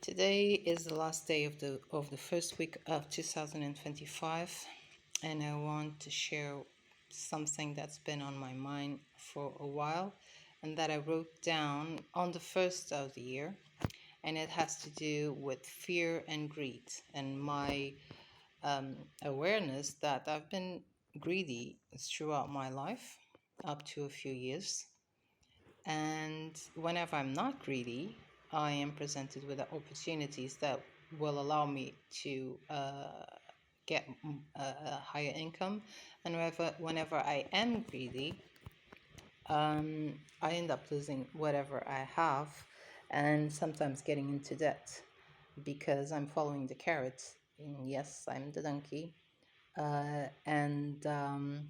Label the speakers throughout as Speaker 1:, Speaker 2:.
Speaker 1: Today is the last day of the first week of 2025, and I want to share something that's been on my mind for a while and that I wrote down on the first of the year, and it has to do with fear and greed and my awareness that I've been greedy throughout my life up to a few years. And whenever I'm not greedy, I am presented with the opportunities that will allow me to get a higher income. And whenever I am greedy, I end up losing whatever I have and sometimes getting into debt because I'm following the carrot. And yes, I'm the donkey. And the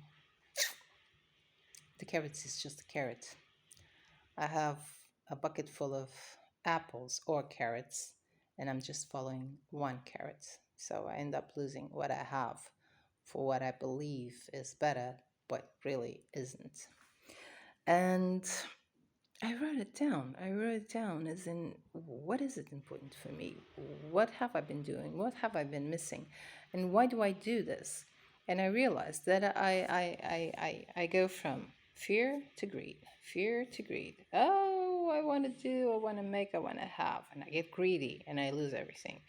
Speaker 1: carrot is just a carrot. I have a bucket full of apples or carrots, and I'm just following one carrot. So I end up losing what I have for what I believe is better, but really isn't. And I wrote it down. I wrote it down as in, what is it important for me? What have I been doing? What have I been missing? And why do I do this? And I realized that I go from fear to greed, fear to greed. Oh, I want to do, I want to make, I want to have. And I get greedy and I lose everything.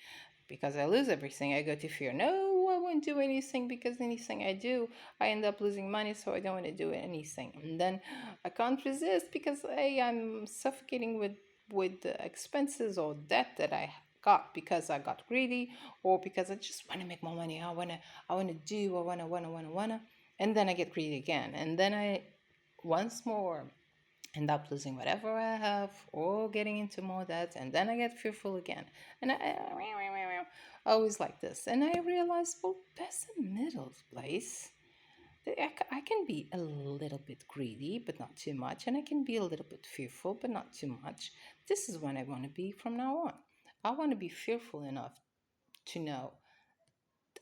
Speaker 1: Because I lose everything, I go to fear. No, I won't do anything because anything I do, I end up losing money, so I don't want to do anything. And then I can't resist because hey, I'm suffocating with the expenses or debt that I got because I got greedy or because I just want to make more money. I wanna do, I wanna. And then I get greedy again. And then I once more end up losing whatever I have or getting into more debt, and then I get fearful again. And I always like this. And I realized, well, that's the middle place. I can be a little bit greedy, but not too much, and I can be a little bit fearful, but not too much. This is what I want to be from now on. I want to be fearful enough to know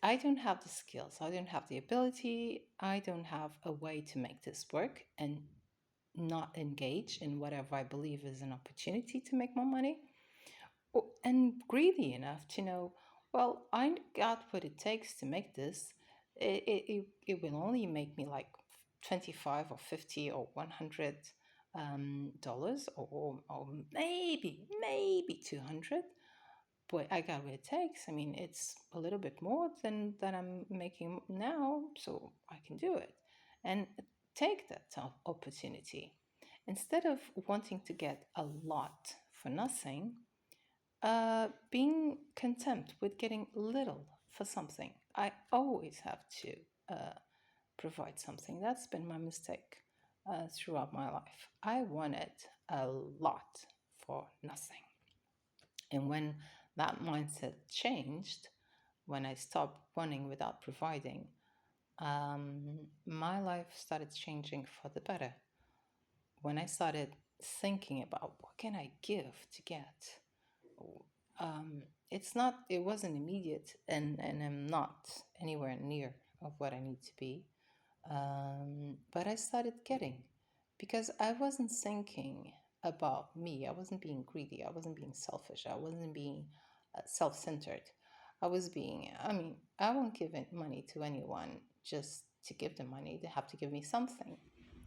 Speaker 1: I don't have the skills, I don't have the ability, I don't have a way to make this work, and not engage in whatever I believe is an opportunity to make more money, and greedy enough to know, well, I got what it takes to make this. It will only make me like 25 or 50 or 100 dollars or maybe 200, but I got what it takes. I mean, it's a little bit more than I'm making now, so I can do it and take that opportunity instead of wanting to get a lot for nothing. Being content with getting little for something. I always have to provide something. That's been my mistake throughout my life. I wanted a lot for nothing. And when that mindset changed, when I stopped wanting without providing, my life started changing for the better. When I started thinking about what can I give to get, it wasn't immediate, and I'm not anywhere near of what I need to be. But I started getting because I wasn't thinking about me. I wasn't being greedy. I wasn't being selfish. I wasn't being self centered. I mean, I won't give money to anyone just to give them money. They have to give me something.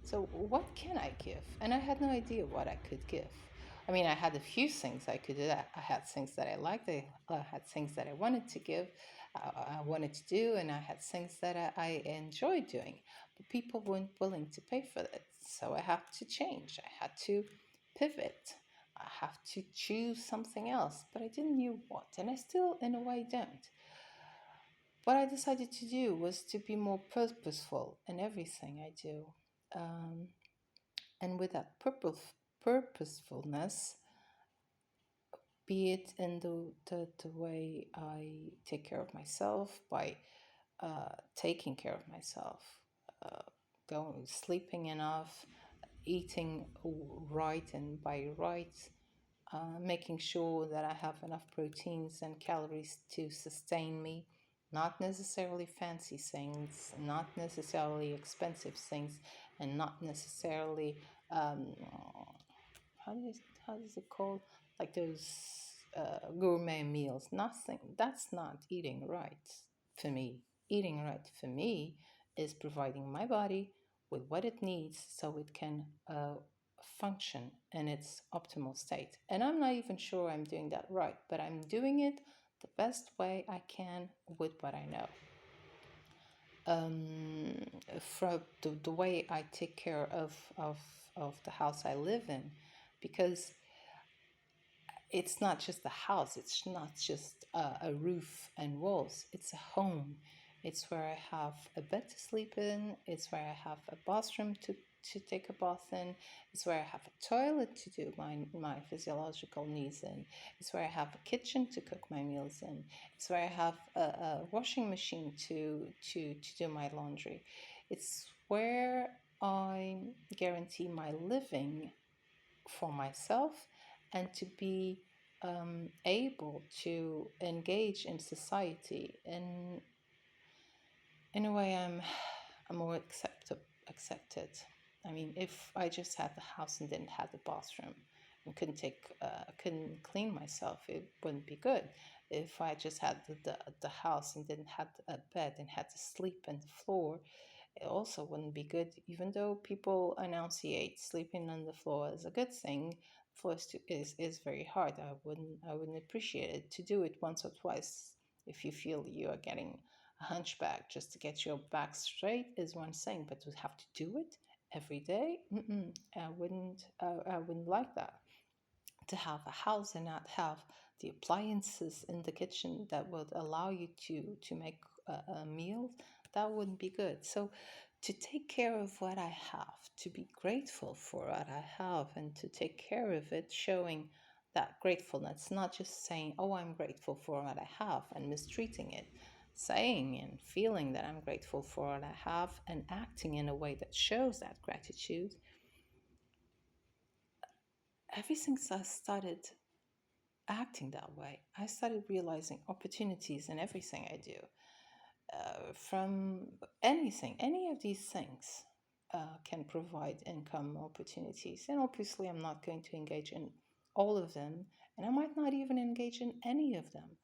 Speaker 1: So, what can I give? And I had no idea what I could give. I mean, I had a few things I could do. I had things that I liked. I had things that I wanted to give, I wanted to do, and I had things that I enjoyed doing. But people weren't willing to pay for it. So I had to change. I had to pivot. I have to choose something else. But I didn't know what. And I still, in a way, don't. What I decided to do was to be more purposeful in everything I do. Um, and with that purposefulness, be it in the way I take care of myself by taking care of myself, uh, going sleeping enough, eating right, and by right, making sure that I have enough proteins and calories to sustain me. Not necessarily fancy things, not necessarily expensive things, and not necessarily um, how does it called, like those gourmet meals. Nothing. That's not eating right for me. Eating right for me is providing my body with what it needs so it can function in its optimal state. And I'm not even sure I'm doing that right, but I'm doing it the best way I can with what I know. um, from the way I take care of the house I live in, because it's not just a house, it's not just a roof and walls, it's a home. It's where I have a bed to sleep in, it's where I have a bathroom to take a bath in, it's where I have a toilet to do my physiological needs in, it's where I have a kitchen to cook my meals in, it's where I have a washing machine to do my laundry. It's where I guarantee my living for myself and to be able to engage in society in a way I'm more accepted. I mean, if I just had the house and didn't have the bathroom and couldn't clean myself, it wouldn't be good. If I just had the house and didn't have a bed and had to sleep on the floor, it also wouldn't be good. Even though people enunciate sleeping on the floor as a good thing, floor is very hard. I wouldn't appreciate it. To do it once or twice, if you feel you are getting a hunchback just to get your back straight, is one thing, but to have to do it every day, I wouldn't like that. To have a house and not have the appliances in the kitchen that would allow you to make a meal, that wouldn't be good. So to take care of what I have, to be grateful for what I have, and to take care of it, showing that gratefulness, not just saying, oh, I'm grateful for what I have and mistreating it, saying and feeling that I'm grateful for what I have and acting in a way that shows that gratitude. Ever since I started acting that way, I started realizing opportunities in everything I do. From anything, any of these things can provide income opportunities. And obviously, I'm not going to engage in all of them, and I might not even engage in any of them,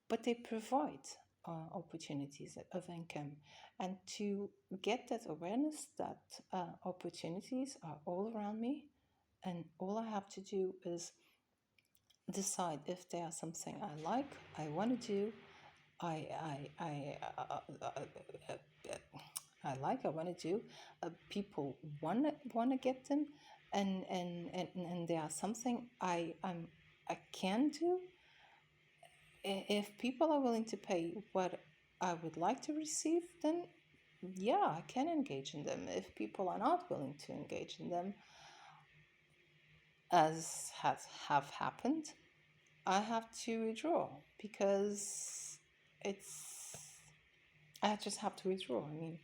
Speaker 1: but they provide opportunities of income. And to get that awareness that opportunities are all around me, and all I have to do is decide if there's something I like, I want to do, I like, I want to do. People want to get them, and there are something I can do. If people are willing to pay what I would like to receive, then yeah, I can engage in them. If people are not willing to engage in them, as has have happened, I have to withdraw because it's I just have to withdraw. I mean,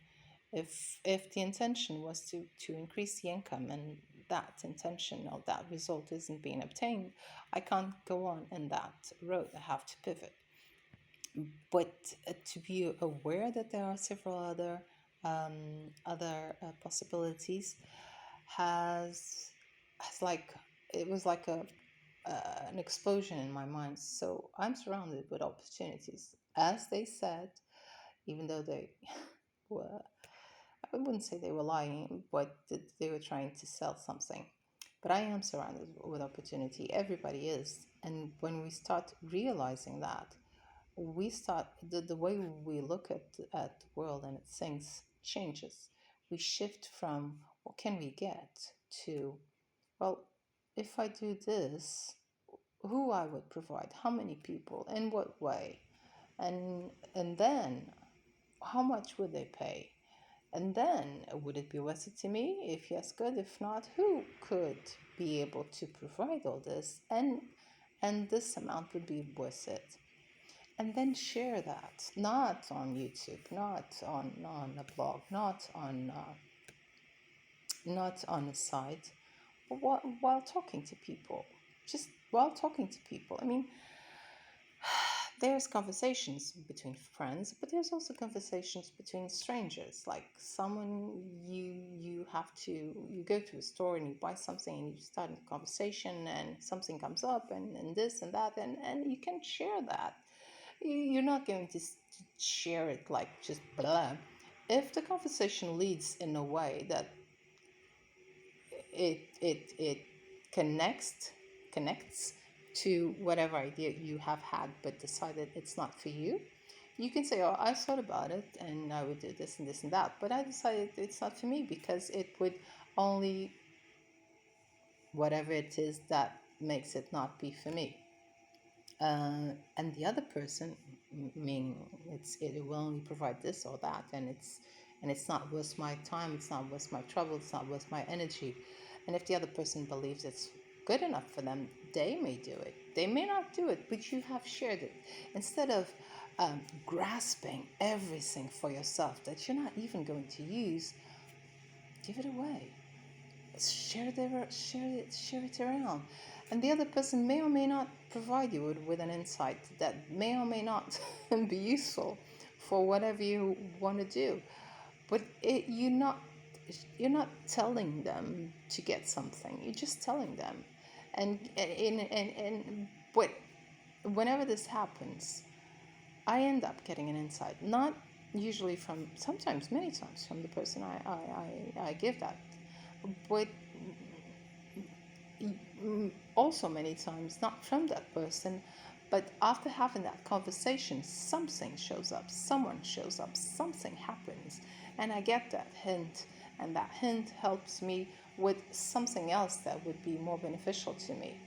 Speaker 1: if the intention was to increase the income and that intention or that result isn't being obtained, I can't go on in that road. I have to pivot. But to be aware that there are several other possibilities has like it was like an explosion in my mind. So I'm surrounded with opportunities, as they said, even though they were, I wouldn't say they were lying, but they were trying to sell something. But I am surrounded with opportunity. Everybody is. And when we start realizing that, we start the way we look at the world and at things changes. We shift from what can we get to, well, if I do this, who I would provide, how many people, in what way, and then how much would they pay? And then would it be worth it to me? If yes, good. If not, who could be able to provide all this? And this amount would be worth it. And then share that, not on YouTube, not on a blog, not on a site, but while talking to people. Just while talking to people. I mean, There's conversations between friends, but there's also conversations between strangers, like someone you have to you go to a store and you buy something and you start a conversation and something comes up and this and that and you can share that. You're not going to share it like just blah. If the conversation leads in a way that it connects connects to whatever idea you have had but decided it's not for you, you can say, oh, I thought about it and I would do this and this and that, but I decided it's not for me because it would only whatever it is that makes it not be for me. And the other person, meaning it will only provide this or that, and it's not worth my time, it's not worth my trouble, it's not worth my energy. And if the other person believes it's good enough for them, they may do it. They may not do it, but you have shared it. Instead of grasping everything for yourself that you're not even going to use, give it away. Share it around, and the other person may or may not provide you with an insight that may or may not be useful for whatever you want to do. But you're not telling them to get something. You're just telling them, and but whenever this happens, I end up getting an insight, not usually from, sometimes many times from the person I give that, but also many times not from that person, but after having that conversation, something shows up, someone shows up, something happens, and I get that hint, and that hint helps me with something else that would be more beneficial to me.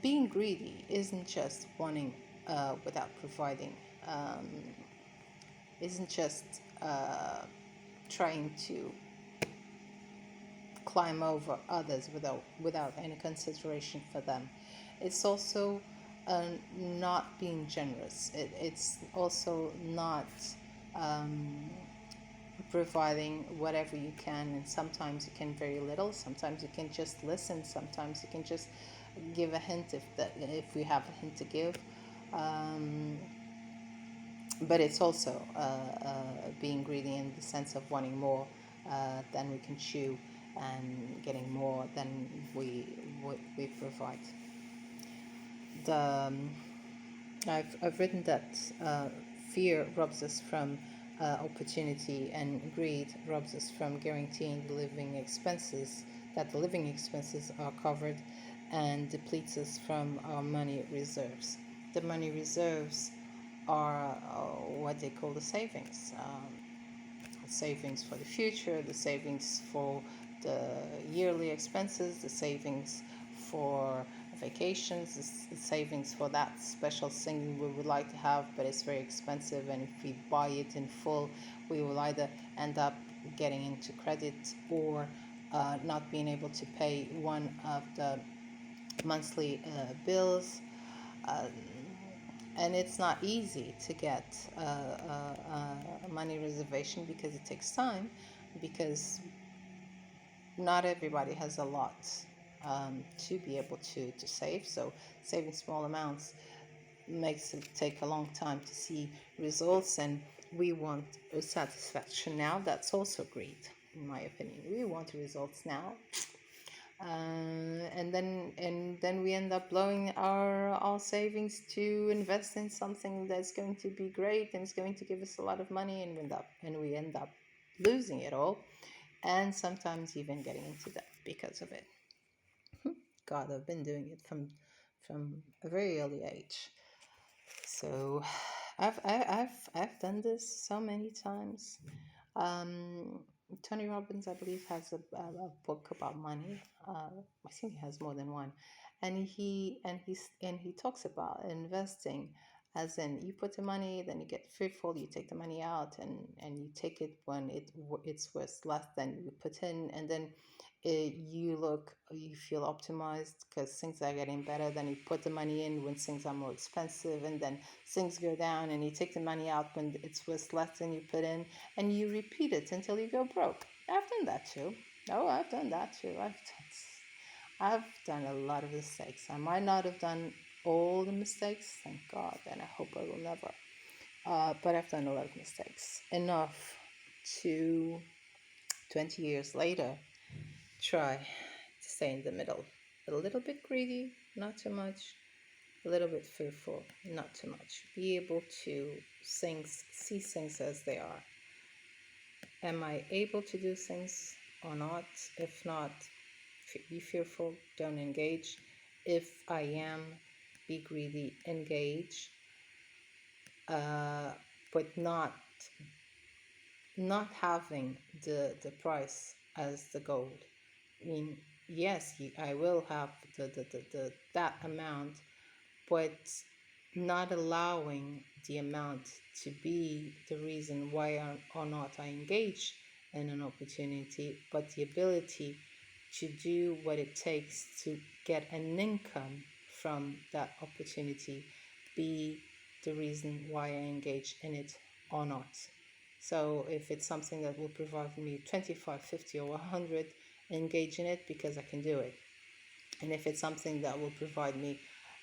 Speaker 1: Being greedy isn't just wanting without providing, um, isn't just trying to climb over others without any consideration for them. It's also not being generous. It's also not um, providing whatever you can, and sometimes you can very little. Sometimes you can just listen. Sometimes you can just give a hint if we have a hint to give. Um, but it's also being greedy in the sense of wanting more than we can chew and getting more than we provide. I've written that fear robs us from opportunity, and greed robs us from guaranteeing that the living expenses are covered, and depletes us from our money reserves. The money reserves are what they call the savings. Savings for the future, the savings for the yearly expenses, the savings for vacations, the savings for that special thing we would like to have, but it's very expensive, and if we buy it in full, we will either end up getting into credit or not being able to pay one of the monthly bills. Uh, and it's not easy to get a money reservation because it takes time, because not everybody has a lot to be able to save. So saving small amounts makes it take a long time to see results, and we want a satisfaction now. That's also greed, in my opinion. We want results now, and then we end up blowing our savings to invest in something that's going to be great and it's going to give us a lot of money, and we end up losing it all, and sometimes even getting into debt because of it. God, I've been doing it from a very early age. So I've done this so many times. Um, Tony Robbins, I believe, has a book about money. I think he has more than one, and he talks about investing, as in you put the money, then you get fearful, you take the money out, and you take it when it's worth less than you put in, and then you feel optimized because things are getting better. Then you put the money in when things are more expensive, and then things go down, and you take the money out when it's worth less than you put in, and you repeat it until you go broke. I've done that too. Oh, I've done that too. I've done a lot of mistakes. I might not have done all the mistakes, thank God, and I hope I will never. But I've done a lot of mistakes. Enough to 20 years later try to stay in the middle. A little bit greedy, not too much. A little bit fearful, not too much. Be able to see things as they are. Am I able to do things or not? If not, be fearful, don't engage. If I am, be greedy, engage, uh, but not having the price as the goal. I mean, yes, I will have the that amount, but not allowing the amount to be the reason why or not I engage in an opportunity, but the ability to do what it takes to get an income from that opportunity be the reason why I engage in it or not. So if it's something that will provide me 25, 50 or 100, engage in it because I can do it. And if it's something that will provide me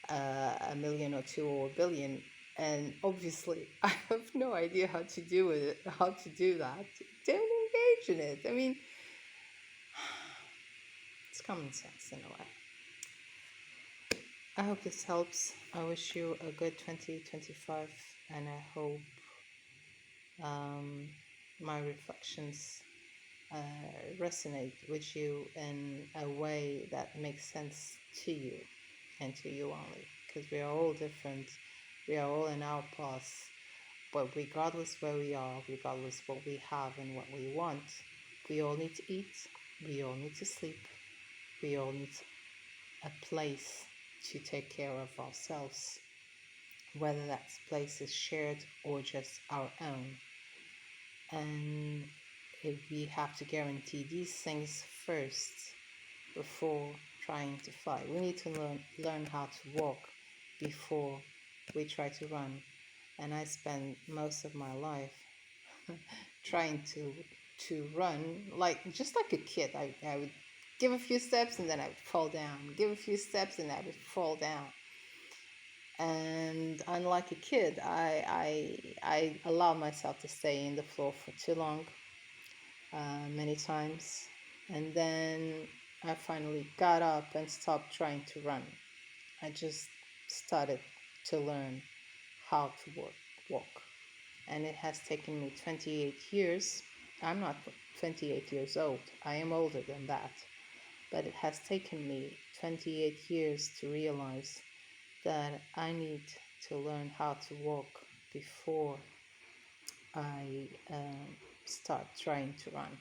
Speaker 1: a million or two or a billion, and obviously I have no idea how to do it, how to do that, don't engage in it. I mean, it's common sense in a way. I hope this helps. I wish you a good 2025, and I hope my reflections resonate with you in a way that makes sense to you and to you only, because we are all different. We are all in our paths, but regardless where we are, regardless what we have and what we want, we all need to eat, we all need to sleep, we all need a place to take care of ourselves, whether that place is shared or just our own. And if we have to guarantee these things first before trying to fly. We need to learn how to walk before we try to run. And I spend most of my life trying to run just like a kid. I would give a few steps and then I would fall down. Give a few steps and I would fall down. And unlike a kid, I allow myself to stay in the floor for too long, many times. And then I finally got up and stopped trying to run. I just started to learn how to walk. And it has taken me 28 years. I'm not 28 years old. I am older than that. But it has taken me 28 years to realize that I need to learn how to walk before I start trying to run.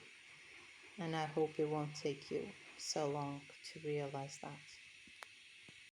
Speaker 1: And I hope it won't take you so long to realize that.